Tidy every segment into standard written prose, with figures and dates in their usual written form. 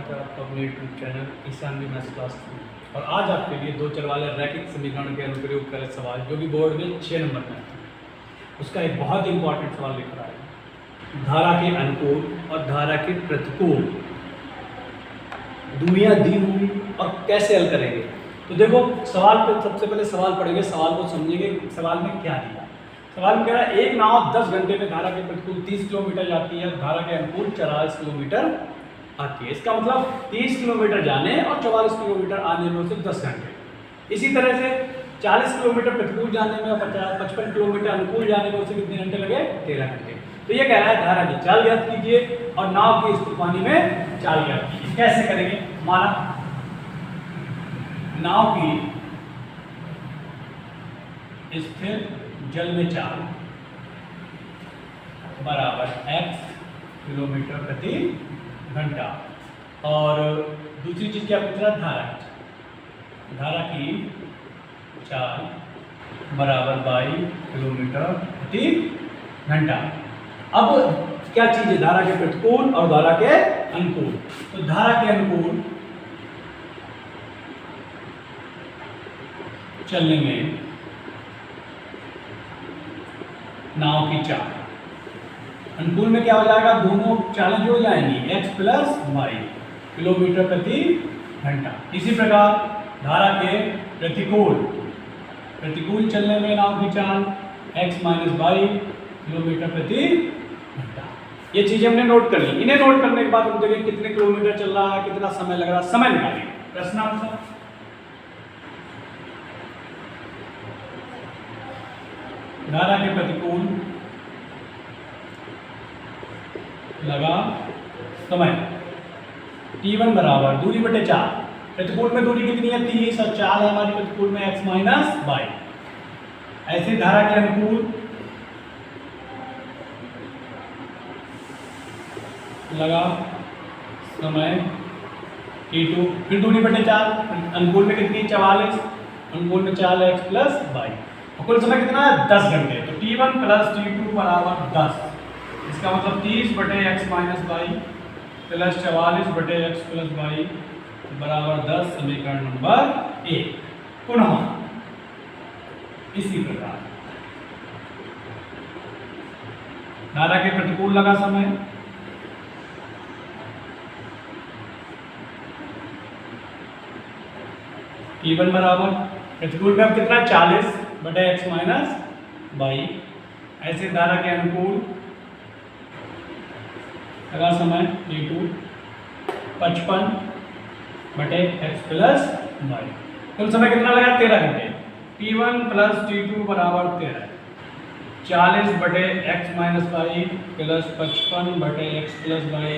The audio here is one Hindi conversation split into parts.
स्वागत है आपका अपने यूट्यूब चैनल ईशान भी मैथ्स क्लास में। और आज आपके लिए दो चर वाले रैखिक समीकरण के अनुप्रयोग करे सवाल जो कि बोर्ड में 6 नंबर में आता है। उसका एक बहुत इंपॉर्टेंट सवाल लिख रहा है, धारा के अनुकूल और धारा के प्रतिकूल दूरियां दी हुई और कैसे हल करेंगे। तो देखो सवाल पे सबसे पहले सवाल पढ़ेंगे, सवाल को समझेंगे सवाल में क्या दिया। सवाल में कह रहा है एक नाव 10 घंटे में धारा के प्रतिकूल 30 किलोमीटर जाती है, धारा के अनुकूल 44 किलोमीटर आती है। इसका मतलब 30 किलोमीटर जाने और 44 किलोमीटर आने में उसे 10 घंटे। इसी तरह से 40 किलोमीटर प्रतिकूल जाने में और 55 किलोमीटर अनुकूल जाने में उसे कितने घंटे लगे? 13 घंटे। तो ये कह रहा है धारा की चाल ज्ञात कीजिए और नाव की स्थिर पानी में चाल ज्ञात कीजिए। कैसे करेंगे? माना नाव की स्थिर जल में चाल बराबर x किलोमीटर प्रति घंटा। और दूसरी चीज क्या पूछ रहा है? धारा की चाल बराबर 22 किलोमीटर प्रति घंटा। अब क्या चीज है? धारा के प्रतिकूल और धारा के अनुकूल। तो धारा के अनुकूल चलने में नाव की चाल, अनुकूल में क्या हो जाएगा? दोनों चालें जुड़ जाएंगी, x प्लस वाई किलोमीटर प्रति घंटा। इसी प्रकार धारा के प्रतिकूल चलने में नाव की चाल x माइनस वाई किलोमीटर प्रति घंटा। ये चीजें हमने नोट कर ली। इन्हें नोट करने के बाद हम देखेंगे कितने किलोमीटर चल रहा है, कितना समय लग रहा है, समय निकालेंगे। प्रश्न आंसर धारा के प्रतिकूल लगा समय t1 बराबर दूरी बटे 4। प्रतिकूल में दूरी कितनी है? 30 और 4 है हमारी प्रतिकूल में x माइनस वाई। ऐसे धारा के अनुकूल लगा समय t2, फिर दूरी बटे 4। अनुकूल में कितनी? 44। अनुकूल में 4 है x प्लस वाई। कुल समय कितना है? 10 घंटे। तो t1 प्लस t2 बराबर 10। इसका मतलब 30 बटे x माइनस वाई प्लस 44 बटे x प्लस वाई बराबर 10। समीकरण नंबर 1। पुनः इसी प्रकार धारा के प्रतिकूल लगा समय t1 बराबर प्रतिकूल में अब कितना? 40 बटे x माइनस वाई। ऐसे धारा के अनुकूल लगा समय t2 55 बटे x प्लस वाई। कुल समय कितना लगा? 13 घंटे। t1 प्लस t2 बराबर 13। 40 बटे x माइनस वाई प्लस 55 बटे x प्लस वाई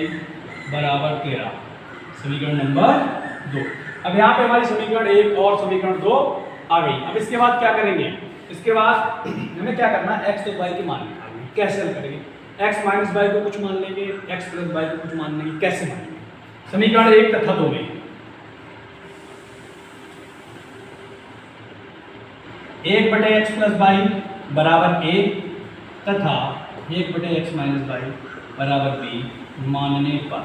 बराबर 13। समीकरण नंबर 2। अब यहाँ पे हमारी समीकरण 1 और समीकरण 2 आ गई। अब इसके बाद क्या करेंगे? इसके बाद हमें क्या करना है? x और y के मान निकालने। कैसे हल करेंगे? x माइनस वाई को कुछ मान लेंगे, x प्लस वाई को कुछ मान लेंगे। कैसे मानेंगे? समीकरण 1 तथा 2 में 1 बटे x प्लस वाई बराबर 1 तथा 1 बटे x माइनस वाई बराबर b मानने पर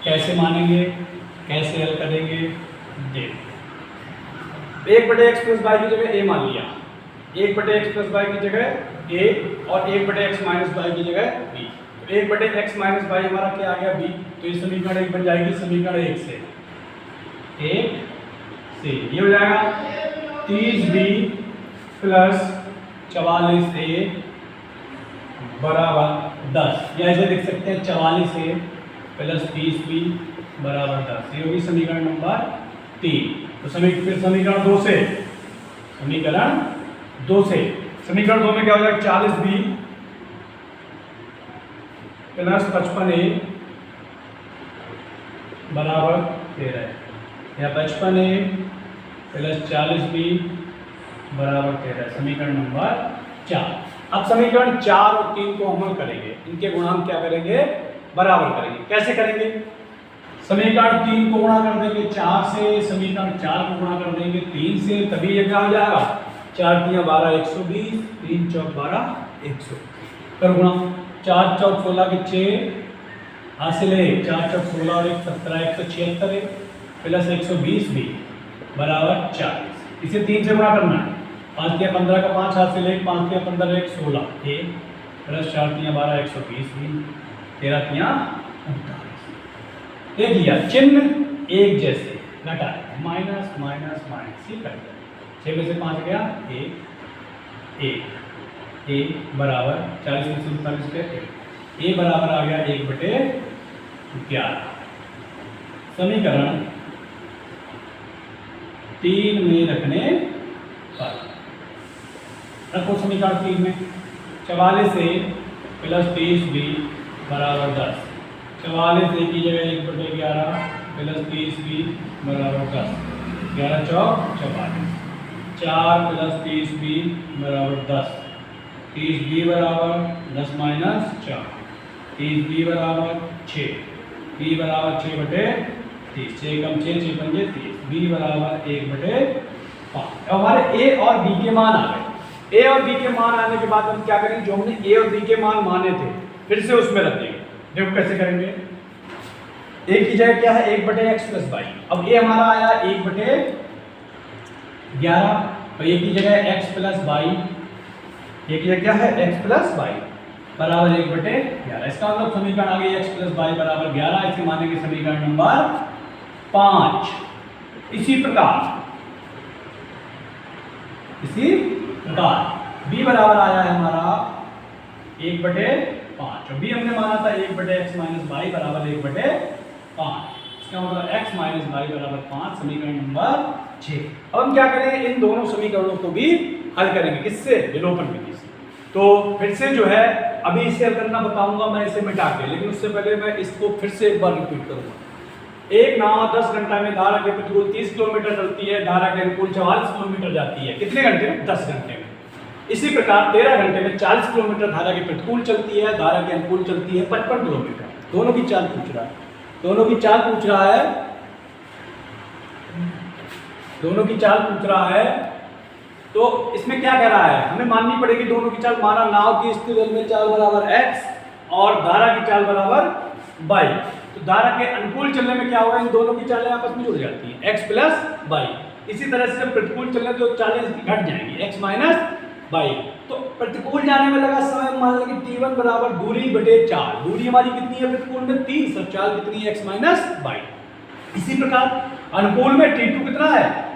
कैसे मानेंगे, कैसे हल करेंगे? देखो 1 बटे एक्स प्लस वाई की जगह a मान लिया, 1 बटे एक्स प्लस वाई की जगह a और 1 बटे एक्स माइनस वाई की जगह b। तो 1 बटे एक्स माइनस वाई हमारा क्या आ गया? b। तो ये समीकरण 1 बन जाएगी समीकरण 1 से ये हो जाएगा 30b प्लस 44a बराबर 10। या ऐसे लिख सकते हैं 44a प्लस 30b बराबर 10। ये होगी समीकरण नंबर 3। तो फिर समीकरण 2 से समीकरण 2 में क्या हो जाएगा? 40b प्लस 55a बराबर 13 या 55a प्लस 40b बराबर 13। समीकरण नंबर 4। अब समीकरण 4 और 3 को हम हल करेंगे। इनके गुणांक क्या करेंगे? बराबर करेंगे। कैसे करेंगे? समीकरण 3 को गुणा कर देंगे 4 से, समीकरण 4 को गुणा कर देंगे 3 से, तभी ये क्या हो जाएगा? 4 3 12 120, 3 चौक 12 100 कर गुणा। 4 चौक 16 के 6 हासिल है 4 चौक 16 और 1 17 176 प्लस 120 भी बराबर 40। इसे 3 से गुणा करना है। 5 तिया 15 का 5 हासिल है 5 तिया 15 1 16 1 प्लस 4 तिया 12 120 भी 13 तिया 39। देख लिया चिन्ह एक जैसे घटा माइनस माइनस माइनस ही कर दिया। 6 में से 5 गया 1 1 ए बराबर 40 में से 39 के ए बराबर आ गया 1/11। समीकरण 3 में रखने पर रखो समीकरण 3 में 44 से प्लस 30 भी बराबर 10। 44 की जगह 1/11 प्लस 30 भी बराबर 10। 11 चौक 44 4 प्लस 30 भी बराबर 10। 30 भी बराबर 10 माइनस 4 30 भी बराबर 6 बी बराबर 6/30 6 कम 6 6 पंजे 30 बी बराबर 1/5। हमारे ए और बी के मान आ गए। ए और बी के मान आने के बाद हम क्या करेंगे, जो हमने ए और बी के मान माने थे फिर से उसमें रख देंगे। देखो कैसे करेंगे। ए की जगह क्या है 1/x + y। अब ए हमारा आया 1/11 और ए की जगह x + y। ये की जगह क्या है x + y बराबर 1/11। इसका मतलब समीकरण आ गई x + y बराबर 11। इसे मानेंगे समीकरण नंबर 5। इसी प्रकार b बराबर आया है हमारा 1/5 और b हमने माना था 1/x - y बराबर 1/5। इसका मतलब x - y बराबर 5 समीकरण नंबर 6। अब हम क्या करेंगे, इन दोनों समीकरणों को भी हल करेंगे। किससे? विलोपन विधि से। तो फिर से जो है अभी इसे हल करना बताऊंगा मैं इसे मिटा के, लेकिन उससे पहले मैं इसको फिर से एक बार रिपीट करूंगा। एक नाव 10 घंटा में धारा के प्रतिकूल 30 किलोमीटर चलती है, धारा के अनुकूल 44 किलोमीटर जाती है। कितने घंटे में? 10 घंटे में। इसी प्रकार 13 घंटे में 40 किलोमीटर धारा के प्रतिकूल चलती है, धारा के अनुकूल चलती है 55 किलोमीटर। दोनों की चाल पूछ रहा है, दोनों की चाल पूछ रहा है, दोनों की चाल पूछ रहा है। तो इसमें क्या कह रहा है, हमें माननी पड़ेगी दोनों की चाल। माना नाव की स्थिर जल में चाल बराबर x और धारा की चाल बराबर y। तो धारा के अनुकूल चलने में क्या होगा, इन दोनों की चालें आपस में जुड़ जाती हैं x + y। इसी तरह से जब प्रतिकूल चलने तो चालें घट जाएंगी x - y। तो प्रतिकूल जाने में लगा समय, मान लेंगे t1 बराबर दूरी/4। दूरी हमारी कितनी है प्रतिकूल में? 30 और चाल कितनी है? x - y। इसी प्रकार अनुकूल में t2 कितना है?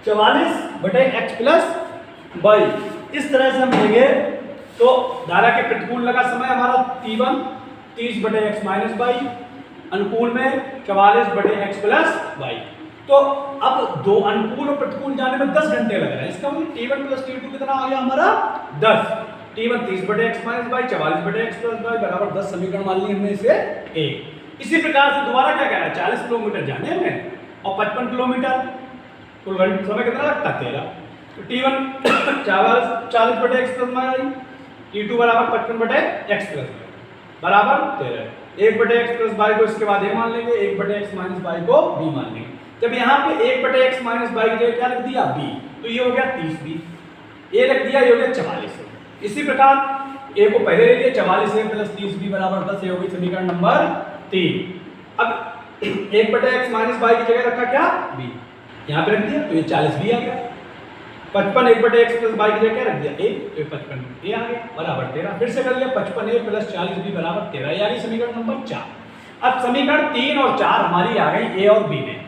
44/x + y। इस तरह से हम लेंगे तो धारा के प्रतिकूल लगा समय हमारा t1 30/x - y, अनुकूल में 44/x + y। तो अब दो अनुकूल और प्रतिकूल जाने में 10 घंटे लग रहे हैं। इसका मतलब t1 + t2 कितना आ गया हमारा? 10। t1 30/x - y 44/x + y बराबर 10 समीकरण मान ली हमने इसे a। इसी प्रकार से दोबारा क्या कह रहा है, 40 किलोमीटर जाने में और 55 किलोमीटर, कुल समय कितना लगता है? 13। तो t1 40/x + y, t2 बराबर 55/x + y बराबर 13। 1/x + y को इसके बाद a मान लेंगे, 1/x - y को b मान लेंगे। जब यहाँ पे 1/x - y की जगह क्या रख दिया? b, तो ये हो गया 30b। a रख दिया, ये हो गया 44। इसी प्रकार a को पहले ले लिया, 44a + 30b बराबर 10। ये हो गई समीकरण नंबर 3। अब 1/x - y की जगह रखा क्या? b, यहाँ पे रख दिया तो ये 40b आ गया। 55 1/x + y की जगह क्या रख दिया? a, तो 55a आ गया बराबर 13। फिर से कर लिया 55a + 40b बराबर 13। ये आ गई समीकरण नंबर 4। अब समीकरण 3 और 4 हमारी आ गई a और b में।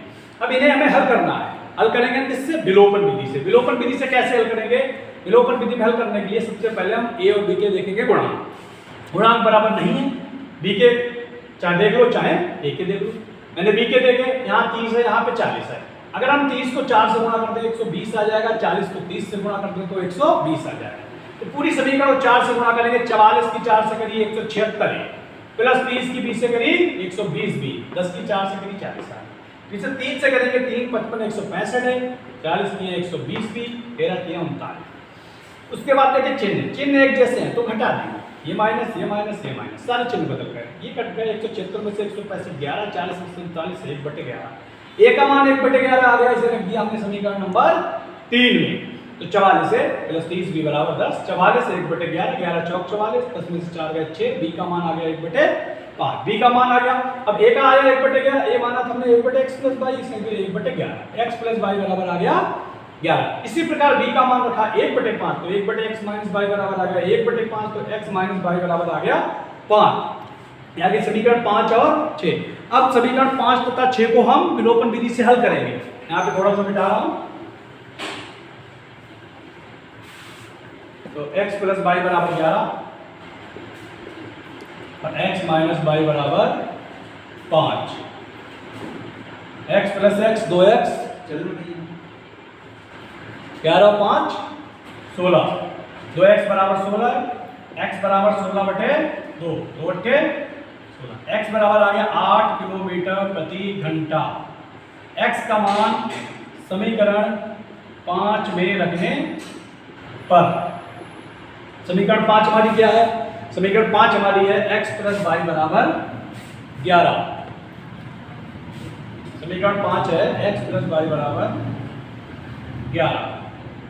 अब इन्हें हमें हल करना है। हल करेंगे किससे? विलोपन विधि से। विलोपन विधि से कैसे हल करेंगे? विलोपन विधि में हल करने के लिए सबसे पहले हम a और b के देखेंगे गुणांक। गुणांक बराबर नहीं है b के, चाहे देख लो चाहे a के देख लो। मैंने b के देखे, यहाँ 30 है, यहाँ पे 40 है। अगर हम 30 को 4 से गुणा कर दें 120 आ जाएगा, 40 को 30 से गुणा कर दें तो 120 आ जाएगा। तो पूरी समीकरण को 4 से गुणा करेंगे, 44 की 4 से करिए 176 प्लस 30 की 20 से करिए 120 भी, 10 की 4 से करिए 40 आ। फिर से 3 से करेंगे 3 55 165 है, 40 की 120 भी, 13 की 39। उसके बाद देखिए चिन्ह, चिन्ह एक जैसे हैं तो घटा देंगे, ये माइनस ये माइनस ये माइनस, सारे चिन्ह बदल गए। ये कट गए 176 में से 165 11 40 में से 39 1/11। ए का मान 1/11 आ गया, इसे रख दिया हमने समीकरण नंबर 3 में। तो 44 है प्लस 30 भी बराबर 10। 44 1/11, 11 चौक 44, 10 में से 4 गए 6, बी का मान आ गया 5। बी का मान आ गया। अब ए का आया 1/11, ए माना था हमने 1/x प्लस वाई, इसमें भी 1/11, x प्लस वाई बराबर आ गया 11। इसी प्रकार बी का मान रखा 1/5, तो 1/x माइनस वाई बराबर आ गया 1/5, तो x माइनस वाई बराबर आ गया 5। यहाँ के समीकरण 5 और 6। अब समीकरण 5 तथा 6 को हम विलोपन विधि से हल करेंगे। यहाँ पे थोड़ा सा मिटा रहा हूं, तो x प्लस वाई बराबर 11 और x माइनस वाई बराबर 5। x प्लस x 2x, 11 और 5 16, 2x बराबर 16, x बराबर 16/2, 2/16, x बराबर आ गया 8 किलोमीटर प्रति घंटा। x का मान समीकरण 5 में रखने पर, समीकरण 5 हमारी क्या है? समीकरण 5 हमारी है x प्लस वाई बराबर 11। समीकरण 5 है x प्लस वाई बराबर 11,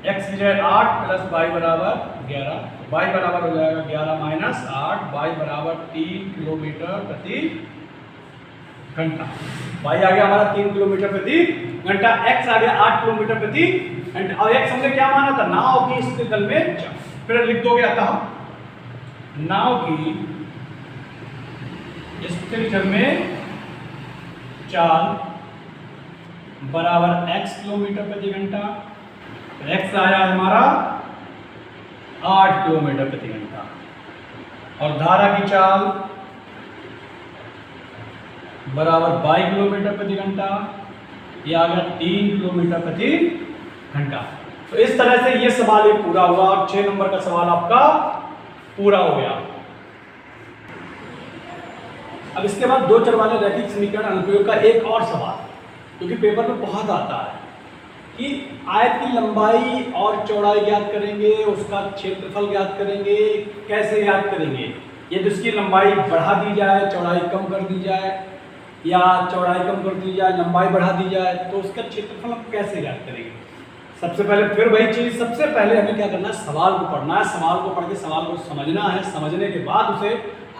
x की जगह 8 प्लस वाई बराबर 11, y बराबर हो जाएगा 11 माइनस 8, y बराबर 3 किलोमीटर प्रति घंटा। y आ गया हमारा 3 किलोमीटर प्रति घंटा, x आ गया 8 किलोमीटर प्रति घंटा। और x हमने क्या माना था? नाव की स्थिति तल में चाल। फिर लिख दोगे अतः नाव की स्थिर चल में चाल बराबर x किलोमीटर प्रति घंटा। x आया हमारा 8 किलोमीटर प्रति घंटा, और धारा की चाल बराबर 22 किलोमीटर प्रति घंटा, यह आ गया 3 किलोमीटर प्रति घंटा। तो इस तरह से ये सवाल एक पूरा हुआ और 6 नंबर का सवाल आपका पूरा हो गया। अब इसके बाद 2 चर वाले रैखिक समीकरण अनुप्रयोग का एक और सवाल, क्योंकि पेपर में बहुत आता है कि आयत की लंबाई और चौड़ाई ज्ञात करेंगे, उसका क्षेत्रफल ज्ञात करेंगे। कैसे ज्ञात करेंगे? यदि उसकी लंबाई बढ़ा दी जाए, चौड़ाई कम कर दी जाए, या चौड़ाई कम कर दी जाए, लंबाई बढ़ा दी जाए, तो उसका क्षेत्रफल हम कैसे ज्ञात करेंगे? सबसे पहले फिर वही चीज़, सबसे पहले हमें क्या करना है? सवाल को पढ़ना है, सवाल को पढ़ के सवाल को समझना है, समझने के बाद उसे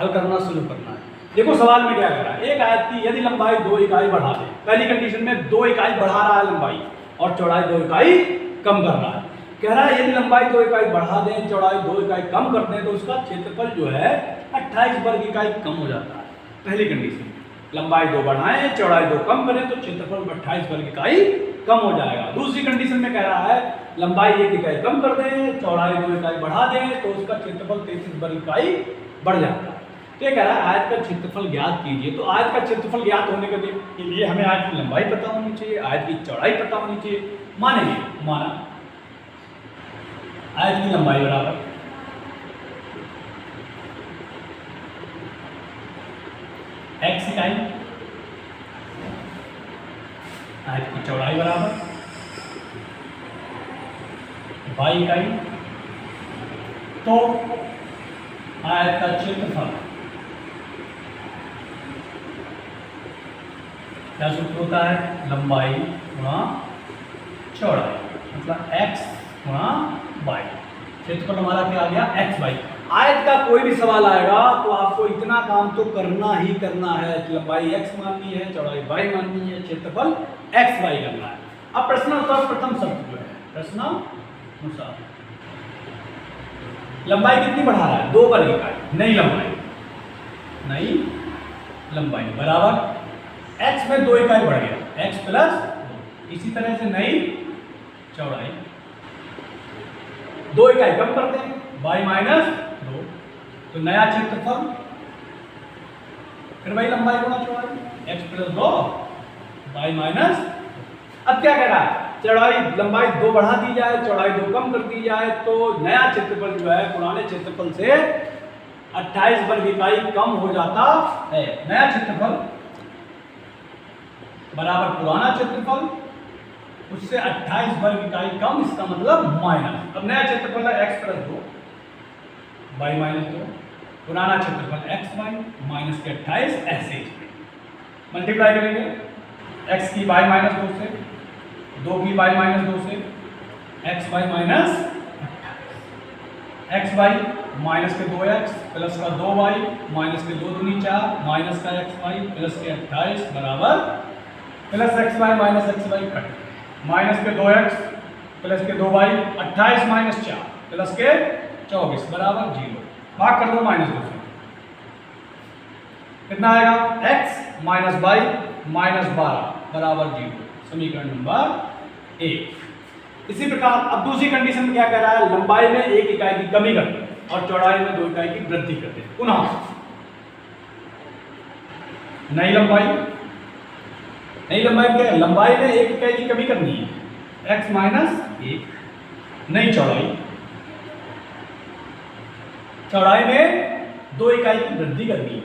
हल करना शुरू करना है। देखो सवाल में क्या कर रहा है, एक आयत की यदि लंबाई 2 इकाई बढ़ा दे, पहली कंडीशन में 2 इकाई बढ़ा रहा है लंबाई और चौड़ाई 2 इकाई कम कर रहा है। कह रहा है यदि लंबाई 2 इकाई बढ़ा दें, चौड़ाई 2 इकाई कम कर दें, तो उसका क्षेत्रफल जो है 28 वर्ग इकाई कम हो जाता है। पहली कंडीशन, लंबाई 2 बढ़ाएं, चौड़ाई 2 कम करें, तो क्षेत्रफल 28 वर्ग इकाई कम हो जाएगा। दूसरी कंडीशन में कह रहा है लंबाई 1 इकाई कम कर दें, चौड़ाई 2 इकाई बढ़ा दें, तो उसका क्षेत्रफल 33 वर्ग इकाई बढ़ जाता है। तो ये कह रहा है आयत का क्षेत्रफल ज्ञात कीजिए। तो आयत का क्षेत्रफल ज्ञात होने के लिए हमें आयत की लंबाई पता होनी चाहिए, आयत की चौड़ाई पता होनी चाहिए। मानेंगे, माना आयत की लंबाई बराबर x इकाई, आयत की चौड़ाई बराबर y इकाई, तो आयत का क्षेत्रफल क्या सूत्र होता है? लंबाई गुणा चौड़ाई, मतलब x गुणा y। क्षेत्रफल हमारा क्या आ गया? x y। आयत का कोई भी सवाल आएगा तो आपको इतना काम तो करना ही करना है, लंबाई x माननी है, चौड़ाई y माननी है, क्षेत्रफल x y करना है। अब प्रश्नानुसार प्रथम शब्द जो है, प्रश्नानुसार लंबाई कितनी बढ़ा रहा है? 2 वर्ग इकाई, नई लंबाई, नई लंबाई बराबर x में 2 इकाई बढ़ गया, x प्लस 2। इसी तरह से नई चौड़ाई 2 इकाई कम करते हैं, y माइनस 2, तो नया क्षेत्रफल, फिर वही लंबाई गुणा चौड़ाई, x प्लस 2, y माइनस। अब क्या कह रहा है? चौड़ाई लंबाई 2 बढ़ा दी जाए, चौड़ाई 2 कम कर दी जाए, तो नया क्षेत्रफल जो है पुराने क्षेत्रफल से 28 वर्ग इकाई कम हो जाता है। नया क्षेत्रफल बराबर पुराना क्षेत्रफल, उससे 28 वर्ग इकाई कम, इसका मतलब माइनस। अब नया क्षेत्रफल है x प्लस 2, y माइनस 2, पुराना क्षेत्रफल x y माइनस के 28, ऐसे मल्टीप्लाई करेंगे x की y माइनस 2 से, 2 की y माइनस 2 से, x y minus 28, x y minus के 2x प्लस का 2y माइनस के 2 दूनी 4 माइनस का xy प्लस के 28 बराबर plus xy minus xy cut minus के 2x प्लस के 2y 28 माइनस 4 प्लस के 24 बराबर 0। भाग कर दो माइनस 2 से, कितना आएगा x माइनस वाई माइनस 12 बराबर 0। समीकरण नंबर 1। इसी प्रकार अब दूसरी कंडीशन में क्या कह रहा है, लंबाई में 1 इकाई की कमी करते हैं और चौड़ाई में 2 इकाई की वृद्धि करते हैं। पुनः नई लंबाई क्या है, लंबाई में 1 इकाई की कमी करनी है x माइनस 1, नई चौड़ाई में 2 इकाई की वृद्धि करनी है,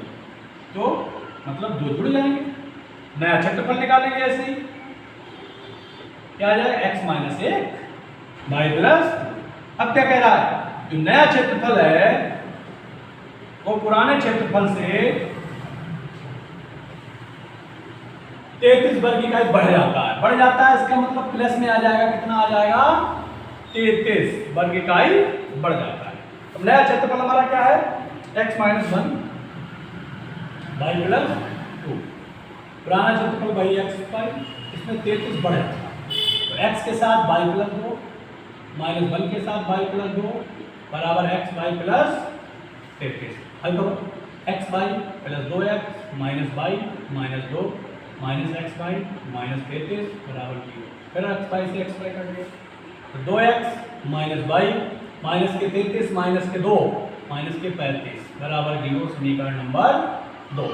तो मतलब 2 जुड़ जाएंगे, नया क्षेत्रफल निकालेंगे। ऐसे ही क्या आ जाएगा x माइनस 1 बाई प्लस, अब क्या कह रहा है, जो नया क्षेत्रफल है वो पुराने क्षेत्रफल से 33 वर्ग इकाई बढ़ जाता है, इसका मतलब प्लस में आ जाएगा, कितना आ जाएगा 33 वर्ग इकाई बढ़ जाता है। अब नया क्षेत्रफल हमारा क्या है, x माइनस 1 बाई प्लस 2, पुराना क्षेत्रफल बाई x बाई, इसमें 33 बढ़ जाता है, तो x के साथ बाई प्लस 2 माइनस 1 के साथ बाई प्लस 2 बराबर x बाई प्लस 33। हल करो, x by plus 2x minus by minus 2 minus x by minus 33 बराबर 0। फिर x बाई से x बाई कर दिया, तो 2x माइनस बाई माइनस के 33 माइनस के 2 माइनस के 35 बराबर 0। समीकरण नंबर 2।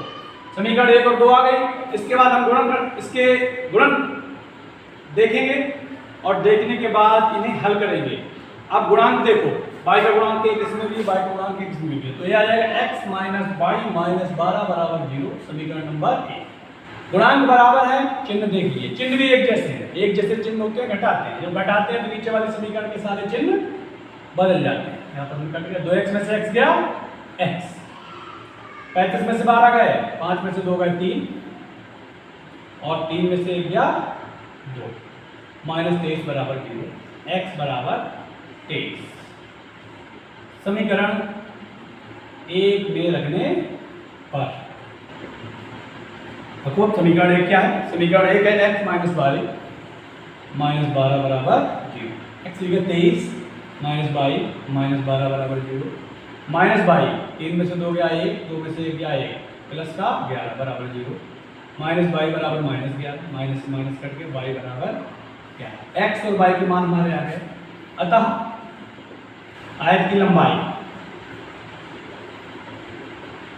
समीकरण 1 और 2 आ गई। इसके बाद हम इसके गुणन देखेंगे और देखने के बाद इन्हें हल करेंगे। अब गुणांक देखो, y का गुणांक एक इसमें भी, y का गुणांक एक इसमें भी, तो ये आ जाएगा x माइनस वाई माइनस 12 बराबर 0। समीकरण नंबर 1। गुणांक बराबर है, चिन्ह देख लीजिए, चिन्ह भी एक जैसे हैं, एक जैसे चिन्ह होते हैं, घटाते हैं, जब घटाते हैं तो नीचे वाले समीकरण के सारे चिन्ह बदल जाते हैं। यहाँ पर हम कट गया, 2x में से x गया x, 35 में से 12 गए, 5 में से 2 गए 3 और 3 में से 1 गया 2, माइनस 23 बराबर 0, x बराबर 23। समीकरण 1 में रखने पर देखो समीकरण 1 क्या है, समीकरण 1 है x माइनस वाई माइनस 12 बराबर 0, x लिखे 23 माइनस बाई माइनस 12 बराबर 0, माइनस बाई 3 में से 2 गया 1, 2 में से 1 गया 1, प्लस का 11 बराबर 0, माइनस बाई बराबर माइनस 11, माइनस से माइनस करके y बराबर 11। x और y के मान हमारे आ गए। अतः आयत की लंबाई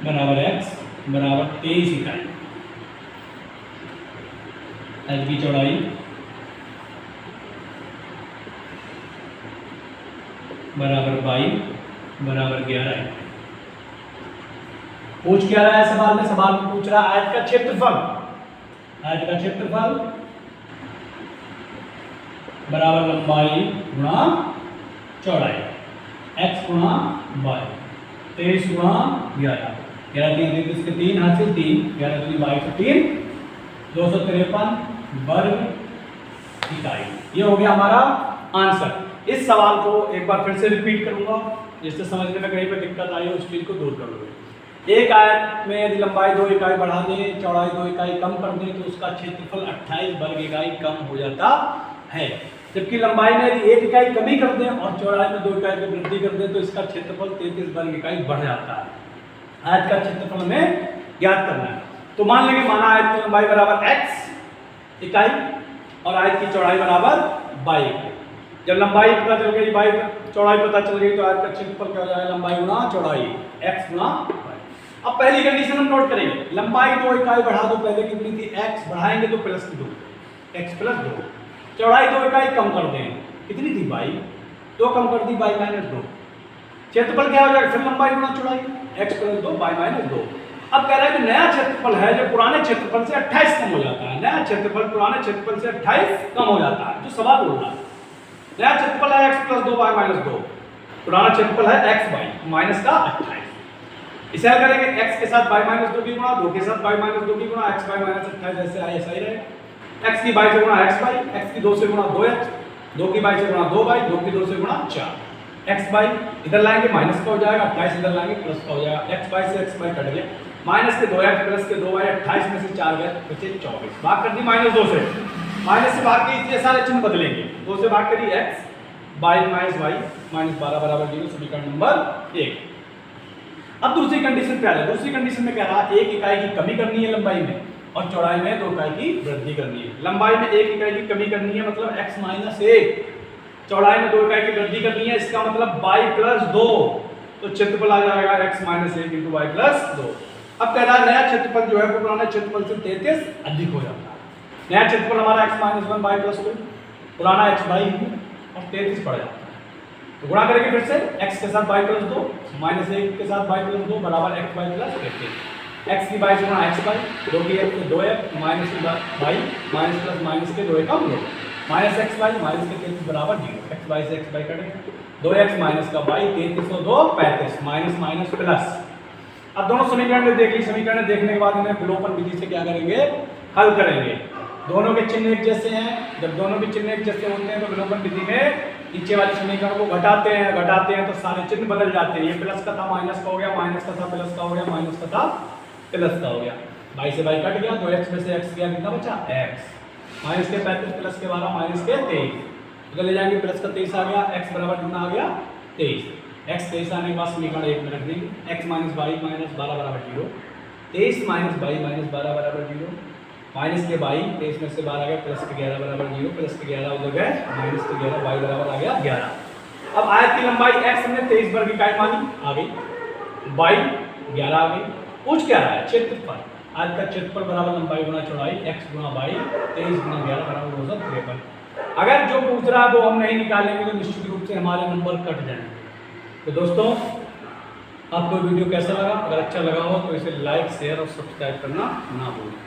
बराबर x बराबर 23 इकाई, आयत की चौड़ाई बराबर 22 बराबर 11 है। पूछ क्या रहा है सवाल में, सवाल में पूछ रहा है आयत का क्षेत्रफल, आयत का क्षेत्रफल बराबर लंबाई गुणा चौड़ाई, x गुणा y, 23 गुणा 11, 11 3 33 के 3 हासिल 3, 11 दूनी 22 3, 253 वर्ग इकाई। ये हो गया हमारा आंसर। इस सवाल को एक बार फिर से रिपीट करूंगा, जिससे समझने में कहीं पर दिक्कत आई हो उस चीज को दूर कर लूँगा। एक आयत में यदि लंबाई 2 इकाई बढ़ा दें, चौड़ाई 2 इकाई कम कर दें, तो उसका क्षेत्रफल 28 वर्ग इकाई कम हो जाता है। जबकि लंबाई में यदि 1 इकाई कमी कर दें और चौड़ाई में 2 इकाई की वृद्धि कर दें, तो इसका क्षेत्रफल 33 वर्ग इकाई बढ़ जाता है। आयत का क्षेत्रफल हमें ज्ञात करना है। तो मान लेंगे, माना आयत की लंबाई बराबर x इकाई और आयत की चौड़ाई बराबर y इकाई। जब लंबाई पता चल गई, y चौड़ाई पता चल गई, तो आयत का क्षेत्रफल क्या हो जाएगा, लंबाई गुणा चौड़ाई x गुणा y। अब पहली कंडीशन हम नोट करेंगे, लंबाई 2 इकाई बढ़ा दो, पहले कितनी थी x, बढ़ाएंगे तो प्लस 2, x प्लस 2, चौड़ाई 2 इकाई कम कर दें, कितनी थी y, 2 कम कर दी y माइनस 2, क्षेत्रफल क्या हो जाएगा, फिर लंबाई गुणा चौड़ाई x प्लस 2 y माइनस 2। अब कह रहा है कि नया क्षेत्रफल है जो पुराने क्षेत्रफल से 28 कम हो जाता है, नया क्षेत्रफल पुराने क्षेत्रफल से 28 कम हो जाता है। जो सवाल बोल रहा है, नया क्षेत्रफल है x प्लस 2 y माइनस 2, पुराना क्षेत्रफल है x y माइनस का 28। इसे हल करेंगे, x के साथ y माइनस 2 की गुणा, 2 के साथ y माइनस 2 की गुणा, x y माइनस 28 जैसे आए ऐसा ही रहे। x की y से गुणा x y, x की 2 से गुणा 2x, 2 की y से गुणा 2y, 2 की 2 से गुणा 4, एक्स बाई इधर लाएंगे माइनस का हो जाएगा, 28 इधर लाएंगे प्लस का हो जाएगा, एक्स बाई से एक्स बाई कट गया, माइनस के 2x प्लस के 2y, 28 में से 4 गए बचे 24, भाग कर दी -2 से, माइनस से भाग के ये सारे चिन्ह बदलेंगे, 2 से भाग करी x बाई माइनस y -12 बराबर 0, समीकरण नंबर 1। अब दूसरी कंडीशन क्या है, दूसरी कंडीशन में कह रहा है 1 इकाई की कमी करनी है लंबाई में और चौड़ाई में 2 इकाई की वृद्धि करनी है। लंबाई में 1 इकाई की कमी करनी है मतलब x माइनस 1, चौड़ाई में 2 इकाई की वृद्धि करनी है, इसका मतलब y प्लस 2, तो क्षेत्रफल आ जाएगा x minus 1 into Y plus 2। अब कह रहा है नया क्षेत्रफल जो है वो पुराने क्षेत्रफल से 33 अधिक हो जाता है। नया क्षेत्रफल हमारा x माइनस 1 वाई प्लस 2, पुराना x बाई और 33 पड़ जाता है, तो गुणा करेंगे फिर से x के साथ y प्लस 2 माइनस 1 के साथ y प्लस 2 बराबर x वाई प्लस 33, x की बाई से गुणा x बाई, 2 की x से 2x माइनस की बाई माइनस प्लस माइनस के 2 का मूल माइनस x बाई माइनस के 33 बराबर 0, x बाई से x बाई कटेगा, 2x माइनस का बाई 33 और 2 35 माइनस माइनस प्लस। अब दोनों समीकरण देख ली, समीकरण देखने के बाद इन्हें विलोपन विधि से क्या करेंगे, हल करेंगे। दोनों के चिन्ह एक जैसे हैं, जब दोनों भी चिन्ह एक जैसे होते हैं तो विलोपन विधि में नीचे वाले समीकरण को घटाते हैं तो सारे चिन्ह बदल जाते हैं। ये प्लस का था माइनस का हो गया, माइनस का था प्लस का हो गया, माइनस का था प्लस का हो गया, बाई से बाई कट गया, 2x में से x गया, कितना बचा x, माइनस के 35 प्लस के 12 माइनस के 23, उधर ले जाएंगे प्लस का 23 आ गया, x बराबर कितना आ गया 23, x 23 आने के बाद समीकरण 1 में रख देंगे, x माइनस 22 माइनस 12 बराबर 0, 23 माइनस 22 माइनस 12 बराबर 0, माइनस के 22 23 में से 12 आ गया, प्लस के 11 बराबर 0, प्लस के 11 उधर गए, माइनस के 11 y बराबर आ गया 11। अब आयत की लंबाई x हमने 23 वर्ग इकाई मानी आ गई, y 11 आ गई, पूछ क्या रहा है क्षेत्रफल, आयत का क्षेत्रफल बराबर लंबाई गुणा चौड़ाई x गुणा y, 23 गुणा 11 बराबर 253। अगर जो पूछ रहा है वो हम नहीं निकालेंगे तो निश्चित रूप से हमारे नंबर कट जाएंगे। तो दोस्तों आपको वीडियो कैसा लगा, अगर अच्छा लगा हो तो इसे लाइक शेयर और सब्सक्राइब करना ना भूलें।